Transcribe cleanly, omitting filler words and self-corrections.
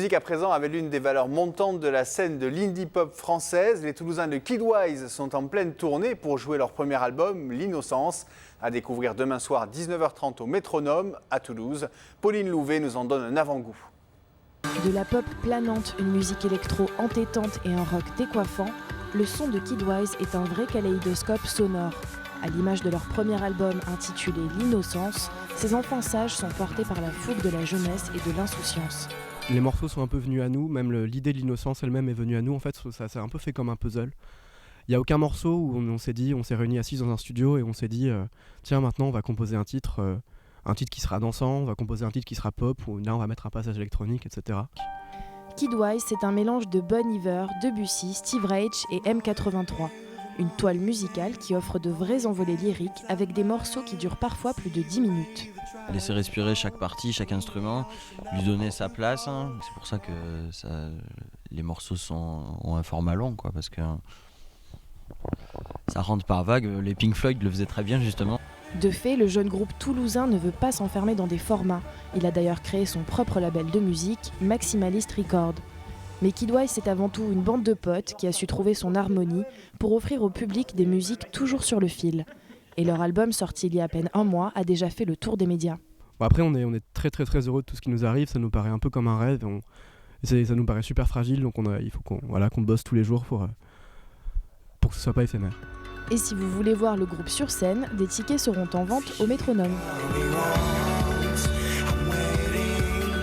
Musique à présent avec l'une des valeurs montantes de la scène de l'indie pop française. Les Toulousains de Kidwise sont en pleine tournée pour jouer leur premier album, L'Innocence, à découvrir demain soir 19h30 au Métronome à Toulouse. Pauline Louvet nous en donne un avant-goût. De la pop planante, une musique électro entêtante et un rock décoiffant, le son de Kidwise est un vrai kaléidoscope sonore. À l'image de leur premier album intitulé L'Innocence, ces enfants sages sont portés par la fougue de la jeunesse et de l'insouciance. Les morceaux sont un peu venus à nous, même l'idée de l'innocence elle-même est venue à nous. En fait, ça s'est un peu fait comme un puzzle. Il n'y a aucun morceau où on s'est réunis assis dans un studio et on s'est dit tiens, maintenant on va composer un titre qui sera dansant, on va composer un titre qui sera pop, ou là on va mettre un passage électronique, etc. Kidwise, c'est un mélange de Bon Iver, Debussy, Steve Reich et M83. Une toile musicale qui offre de vrais envolées lyriques avec des morceaux qui durent parfois plus de 10 minutes. Laisser respirer chaque partie, chaque instrument, lui donner sa place. C'est pour ça que les morceaux ont un format long, quoi, parce que ça rentre par vagues. Les Pink Floyd le faisaient très bien, justement. De fait, le jeune groupe toulousain ne veut pas s'enfermer dans des formats. Il a d'ailleurs créé son propre label de musique, Maximalist Record. Mais Kidwise, c'est avant tout une bande de potes qui a su trouver son harmonie pour offrir au public des musiques toujours sur le fil. Et leur album, sorti il y a à peine un mois, a déjà fait le tour des médias. Bon, après, on est très très très heureux de tout ce qui nous arrive, ça nous paraît un peu comme un rêve, ça nous paraît super fragile, donc il faut qu'on bosse tous les jours pour que ce soit pas éphémère. Et si vous voulez voir le groupe sur scène, des tickets seront en vente au Métronome.